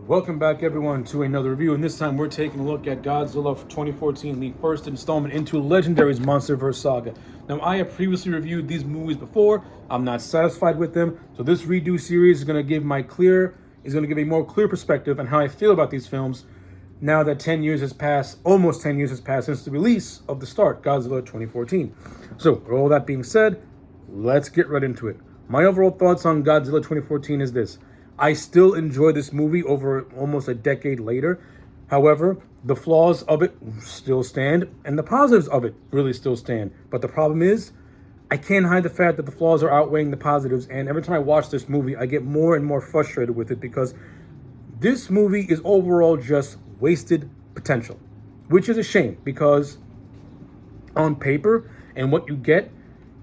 Welcome back, everyone, to another review, and this time we're taking a look at Godzilla 2014, the first installment into Legendary's Monsterverse saga. Now, I have previously reviewed these movies before. I'm not satisfied with them, so this redo series is going to give a more clear perspective on how I feel about these films. Now that 10 years has passed, almost 10 years has passed since the release of the start, Godzilla 2014. So, with all that being said, let's get right into it. My overall thoughts on Godzilla 2014 is this. I still enjoy this movie over almost a decade later. However, the flaws of it still stand, and the positives of it really still stand. But the problem is, I can't hide the fact that the flaws are outweighing the positives, and every time I watch this movie, I get more and more frustrated with it because this movie is overall just wasted potential, which is a shame because on paper and what you get,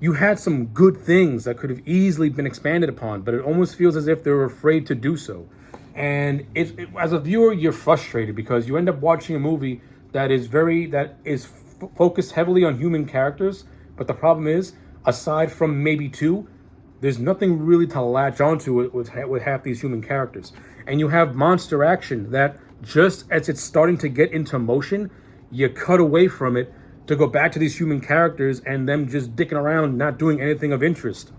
you had some good things that could have easily been expanded upon, but it almost feels as if they were afraid to do so. And as a viewer, you're frustrated because you end up watching a movie that is focused heavily on human characters. But the problem is, aside from maybe two, there's nothing really to latch onto with half these human characters. And you have monster action that just as it's starting to get into motion, you cut away from it to go back to these human characters and them just dicking around, not doing anything of interest.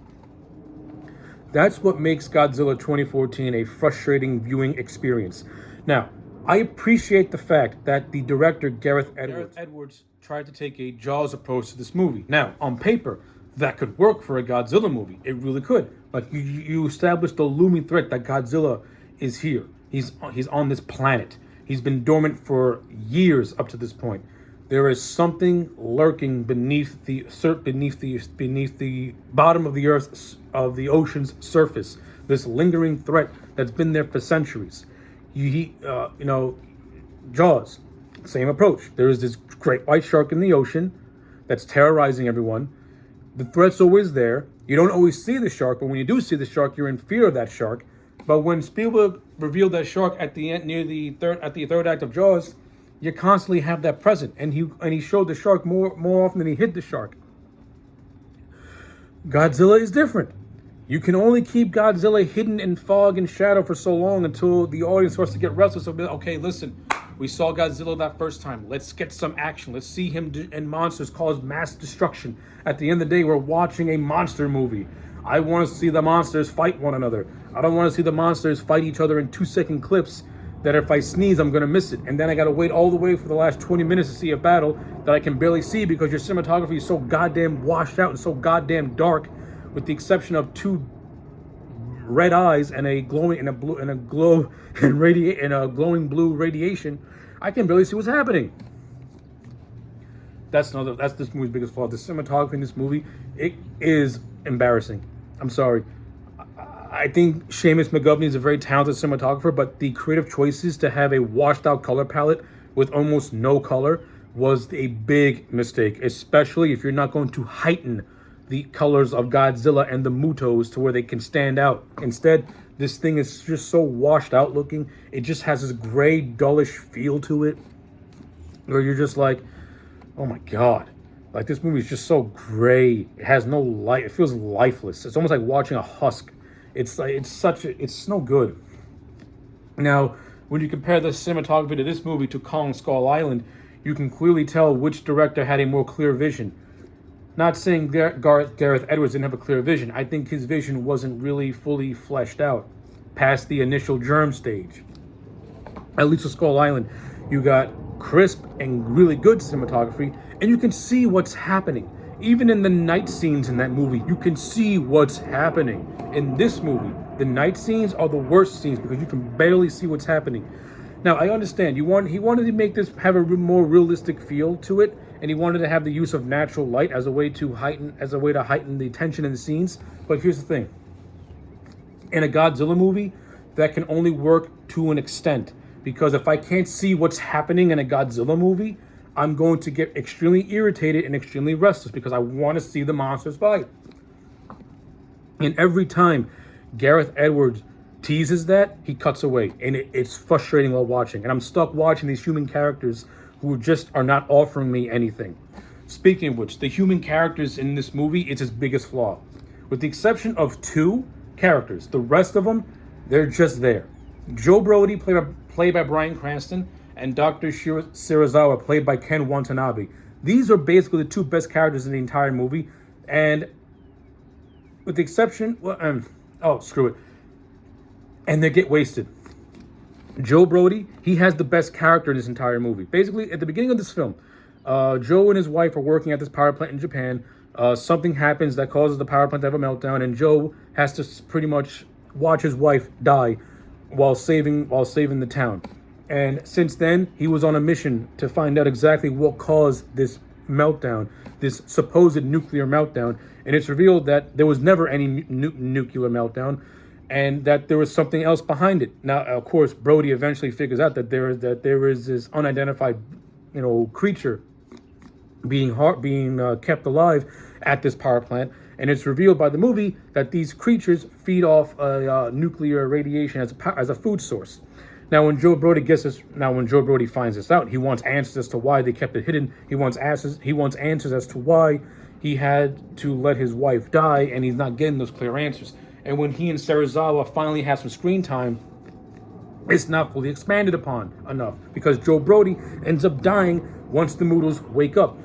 That's what makes Godzilla 2014 a frustrating viewing experience. Now, I appreciate the fact that the director, Gareth Edwards tried to take a Jaws approach to this movie. Now, on paper, that could work for a Godzilla movie. It really could. Like, you establish the looming threat that Godzilla is here. He's on this planet. He's been dormant for years up to this point. There is something lurking beneath the bottom of the the ocean's surface. This lingering threat that's been there for centuries. Jaws, same approach. There is this great white shark in the ocean that's terrorizing everyone. The threat's always there. You don't always see the shark, but when you do see the shark, you're in fear of that shark. But when Spielberg revealed that shark at the end, at the third act of Jaws, you constantly have that present, and he showed the shark more often than he hid the shark. Godzilla is different. You can only keep Godzilla hidden in fog and shadow for so long until the audience starts to get restless. Okay, listen, we saw Godzilla that first time. Let's get some action. Let's see him and monsters cause mass destruction. At the end of the day, we're watching a monster movie. I want to see the monsters fight one another. I don't want to see the monsters fight each other in 2-second clips that if I sneeze, I'm going to miss it. And then I got to wait all the way for the last 20 minutes to see a battle that I can barely see because your cinematography is so goddamn washed out and so goddamn dark, with the exception of two red eyes and a glowing blue radiation. I can barely see what's happening. That's this movie's biggest flaw. The cinematography in this movie, it is embarrassing. I'm sorry. I think Seamus McGovney is a very talented cinematographer, but the creative choices to have a washed out color palette with almost no color was a big mistake, especially if you're not going to heighten the colors of Godzilla and the Mutos to where they can stand out. Instead, this thing is just so washed out looking. It just has this gray, dullish feel to it, where you're just like, oh my God. Like, this movie is just so gray. It has no light. It feels lifeless. It's almost like watching a husk. It's no good. Now, when you compare the cinematography to this movie to Kong Skull Island, you can clearly tell which director had a more clear vision. Not saying Gareth Edwards didn't have a clear vision. I think his vision wasn't really fully fleshed out past the initial germ stage. At least with Skull Island, you got crisp and really good cinematography, and you can see what's happening. Even in the night scenes in that movie, you can see what's happening. In this movie, the night scenes are the worst scenes because you can barely see what's happening. Now, I understand he wanted to make this have a more realistic feel to it, and he wanted to have the use of natural light as a way to heighten the tension in the scenes. But here's the thing: in a Godzilla movie, that can only work to an extent, because if I can't see what's happening in a Godzilla movie, I'm going to get extremely irritated and extremely restless because I want to see the monsters fight. And every time Gareth Edwards teases that, he cuts away. And it's frustrating while watching. And I'm stuck watching these human characters who just are not offering me anything. Speaking of which, the human characters in this movie, it's his biggest flaw. With the exception of two characters, the rest of them, they're just there. Joe Brody, played by Bryan Cranston, and Dr. Serizawa, played by Ken Watanabe. These are basically the two best characters in the entire movie, and with the exception, oh screw it, and they get wasted. Joe Brody, he has the best character in this entire movie. Basically, at the beginning of this film, Joe and his wife are working at this power plant in Japan. Something happens that causes the power plant to have a meltdown, and Joe has to pretty much watch his wife die while saving the town. And since then, he was on a mission to find out exactly what caused this meltdown, this supposed nuclear meltdown. And it's revealed that there was never any nuclear meltdown, and that there was something else behind it. Now, of course, Brody eventually figures out that there is this unidentified, creature being kept alive at this power plant, and it's revealed by the movie that these creatures feed off nuclear radiation as a food source. Now, when Joe Brody finds this out, he wants answers as to why they kept it hidden. He wants answers as to why he had to let his wife die, and he's not getting those clear answers. And when he and Serizawa finally have some screen time, it's not fully expanded upon enough because Joe Brody ends up dying once the Moodles wake up.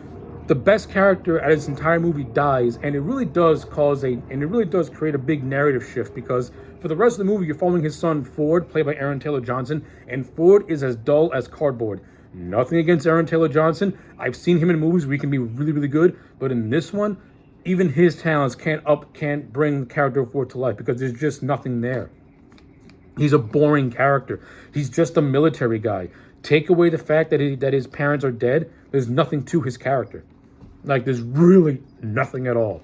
The best character at this entire movie dies, and it really does create a big narrative shift, because for the rest of the movie, you're following his son Ford, played by Aaron Taylor Johnson, and Ford is as dull as cardboard. Nothing against Aaron Taylor Johnson. I've seen him in movies where he can be really, really good, but in this one, even his talents can't bring the character of Ford to life, because there's just nothing there. He's a boring character. He's just a military guy. Take away the fact that his parents are dead, there's nothing to his character. Like, there's really nothing at all.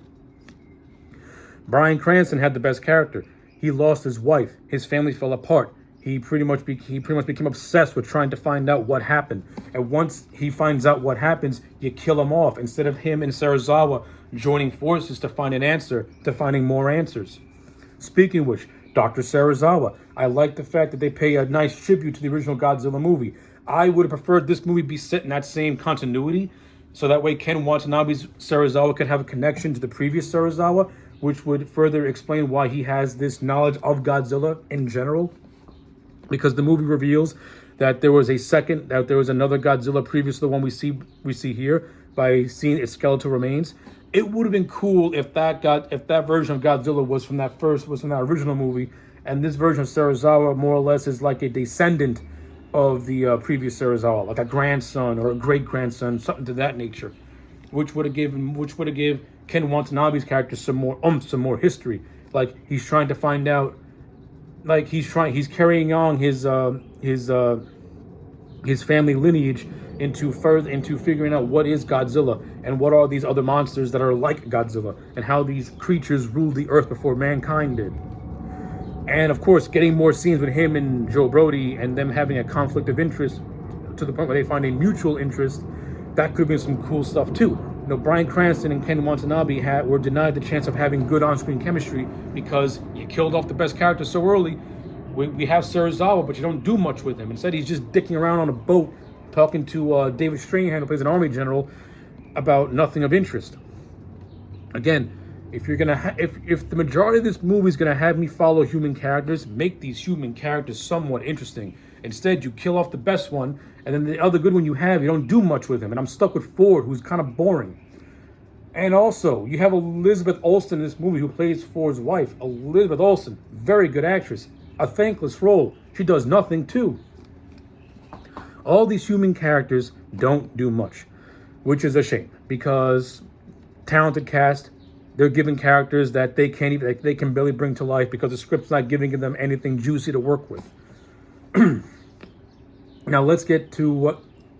Bryan Cranston had the best character. He lost his wife. His family fell apart. He pretty much became obsessed with trying to find out what happened. And once he finds out what happens, you kill him off, instead of him and Serizawa joining forces to find an answer, to finding more answers. Speaking of which, Dr. Serizawa, I like the fact that they pay a nice tribute to the original Godzilla movie. I would have preferred this movie be set in that same continuity, so that way Ken Watanabe's Serizawa could have a connection to the previous Serizawa, which would further explain why he has this knowledge of Godzilla in general. Because the movie reveals that there was another Godzilla previous to the one we see here, by seeing its skeletal remains. It would have been cool if that version of Godzilla was from that original movie, and this version of Serizawa more or less is like a descendant of the previous Serizawa, like a grandson or a great grandson, something to that nature, which would have given Ken Watanabe's character some more history. Like, he's trying to find out, like he's carrying on his family lineage into figuring out what is Godzilla and what are these other monsters that are like Godzilla, and how these creatures ruled the earth before mankind did. And of course, getting more scenes with him and Joe Brody, and them having a conflict of interest to the point where they find a mutual interest, that could have been some cool stuff too. Bryan Cranston and Ken Watanabe were denied the chance of having good on-screen chemistry because you killed off the best character so early. We have Serizawa, but you don't do much with him. Instead, he's just dicking around on a boat talking to David Strahan, who plays an army general, about nothing of interest. Again, if the majority of this movie is gonna have me follow human characters, make these human characters somewhat interesting. Instead, you kill off the best one, and then the other good one you don't do much with him. And I'm stuck with Ford, who's kind of boring. And also, you have Elizabeth Olsen in this movie, who plays Ford's wife. Elizabeth Olsen, very good actress. A thankless role. She does nothing too. All these human characters don't do much, which is a shame, because talented cast, they're given characters that they can barely bring to life because the script's not giving them anything juicy to work with. Now let's get to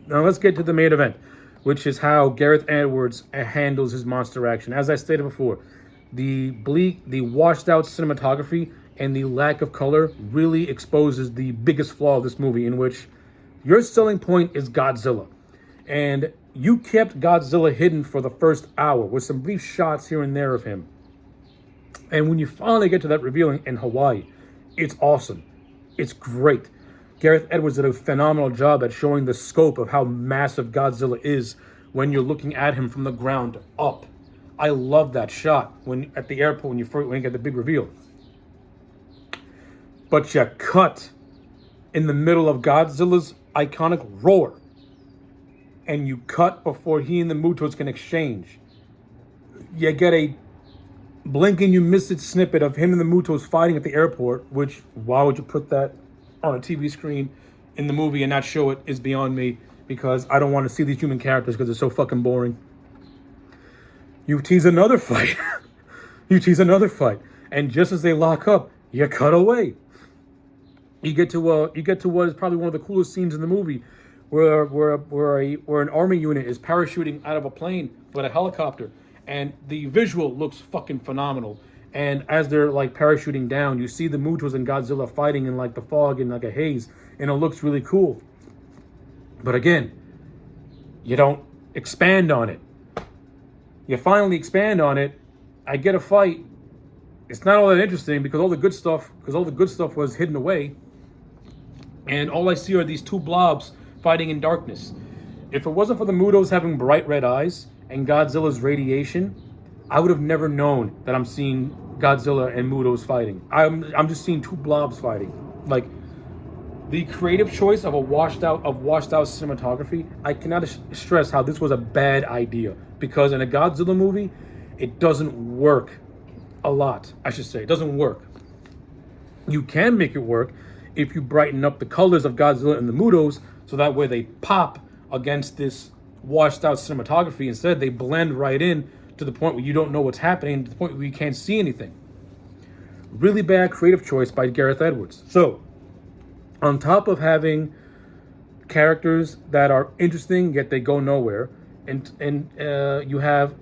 the main event, which is how Gareth Edwards handles his monster action. As I stated before, the washed out cinematography and the lack of color really exposes the biggest flaw of this movie, in which your selling point is Godzilla. And you kept Godzilla hidden for the first hour with some brief shots here and there of him. And when you finally get to that reveal in Hawaii, it's awesome. It's great. Gareth Edwards did a phenomenal job at showing the scope of how massive Godzilla is when you're looking at him from the ground up. I love that shot at the airport when you get the big reveal. But you cut in the middle of Godzilla's iconic roar, and you cut before he and the Mutos can exchange. You get a blink and you miss it snippet of him and the Mutos fighting at the airport, which, why would you put that on a TV screen in the movie and not show it is beyond me, because I don't want to see these human characters because they're so fucking boring. You tease another fight. You tease another fight. And just as they lock up, you cut away. You get to what is probably one of the coolest scenes in the movie, where an army unit is parachuting out of a plane with a helicopter, and the visual looks fucking phenomenal. And as they're like parachuting down, you see the Mutos and Godzilla fighting in like the fog and like a haze, and it looks really cool. But again, you don't expand on it. You finally expand on it. I get a fight. It's not all that interesting because all the good stuff was hidden away. And all I see are these two blobs fighting in darkness. If it wasn't for the Mutos having bright red eyes and Godzilla's radiation, I would have never known that I'm seeing Godzilla and Mutos fighting. I'm just seeing two blobs fighting. Like, the creative choice of washed out cinematography, I cannot stress how this was a bad idea, because in a Godzilla movie, it doesn't work a lot. I should say, it doesn't work. You can make it work if you brighten up the colors of Godzilla and the Mutos, so that way they pop against this washed out cinematography. Instead, they blend right in to the point where you don't know what's happening, to the point where you can't see anything. Really bad creative choice by Gareth Edwards. So, on top of having characters that are interesting yet they go nowhere, and you have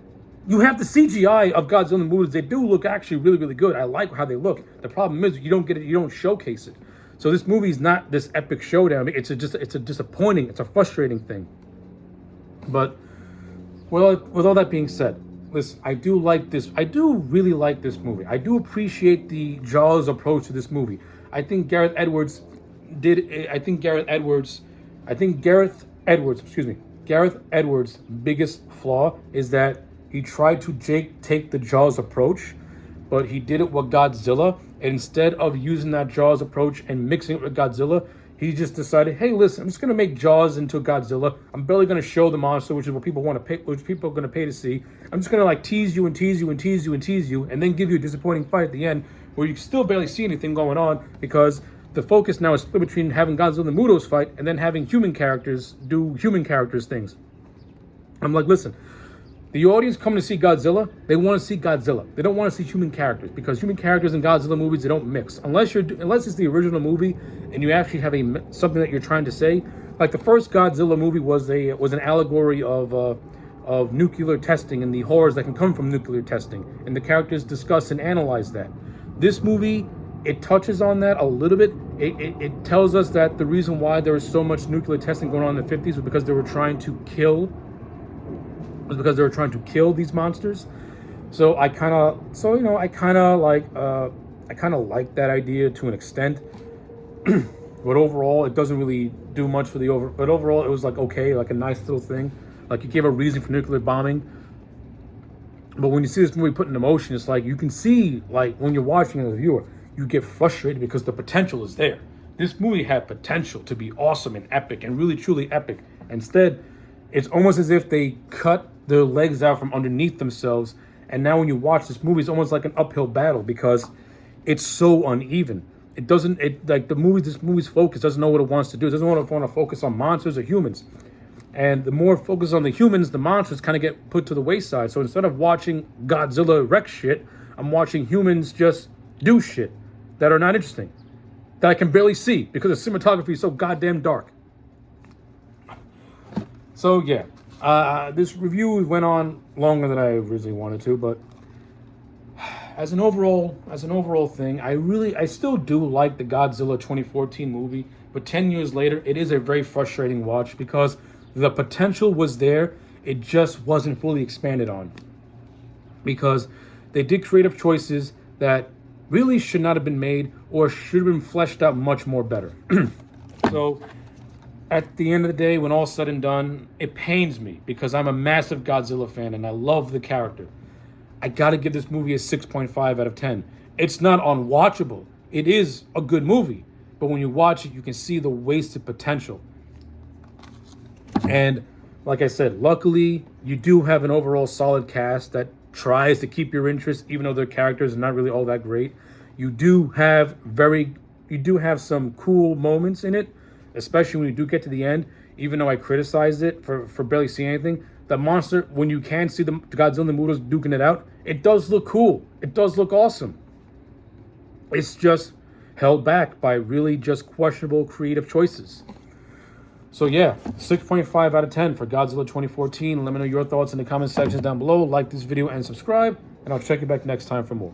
the CGI of Godzilla and the Mutos. They do look actually really, really good. I like how they look. The problem is you don't get it. You don't showcase it. So this movie is not this epic showdown. It's a disappointing. It's a frustrating thing. But with all that being said, listen, I do like this. I do really like this movie. I do appreciate the Jaws approach to this movie. I think Gareth Edwards' biggest flaw is that he tried to take the Jaws approach, but he did it with Godzilla. And instead of using that Jaws approach and mixing it with Godzilla, he just decided, hey, listen, I'm just gonna make Jaws into Godzilla. I'm barely gonna show the monster, which is what people want to pay, which people are gonna pay to see. I'm just gonna like tease you and tease you and tease you and tease you, and then give you a disappointing fight at the end where you still barely see anything going on, because the focus now is split between having Godzilla and the Mutos fight and then having human characters do human characters things. I'm like, listen, the audience coming to see Godzilla, they want to see Godzilla. They don't want to see human characters, because human characters in Godzilla movies, they don't mix. Unless it's the original movie and you actually have something that you're trying to say. Like the first Godzilla movie was an allegory of nuclear testing and the horrors that can come from nuclear testing, and the characters discuss and analyze that. This movie, it touches on that a little bit. It tells us that the reason why there was so much nuclear testing going on in the 50s was because they were trying to kill these monsters. So I kind of like that idea to an extent. But overall, it doesn't really do much for but overall, it was like okay, like a nice little thing. Like, it gave a reason for nuclear bombing. But when you see this movie put in motion, it's like you can see, like, when you're watching it as a viewer, you get frustrated because the potential is there. This movie had potential to be awesome and epic and really truly epic. Instead, it's almost as if they cut their legs out from underneath themselves, and now when you watch this movie, it's almost like an uphill battle because it's so uneven. This movie's focus doesn't know what it wants to do. It doesn't want to focus on monsters or humans. And the more focus on the humans, the monsters kind of get put to the wayside. So instead of watching Godzilla wreck shit, I'm watching humans just do shit that are not interesting, that I can barely see because the cinematography is so goddamn dark. So yeah, this review went on longer than I originally wanted to, but as an overall thing, I still do like the Godzilla 2014 movie, but 10 years later, it is a very frustrating watch because the potential was there, it just wasn't fully expanded on. Because they did creative choices that really should not have been made or should have been fleshed out much more better. So at the end of the day, when all's said and done, it pains me because I'm a massive Godzilla fan and I love the character. I gotta give this movie a 6.5 out of 10. It's not unwatchable. It is a good movie. but when you watch it, you can see the wasted potential. And like I said, luckily, you do have an overall solid cast that tries to keep your interest, even though their characters are not really all that great. You do have some cool moments in it, especially when you do get to the end. Even though I criticized it for barely seeing anything, the monster, when you can see the Godzilla and the Mutos duking it out, it does look cool. It does look awesome. It's just held back by really just questionable creative choices. So yeah, 6.5 out of 10 for Godzilla 2014. Let me know your thoughts in the comment sections down below. Like this video and subscribe, and I'll check you back next time for more.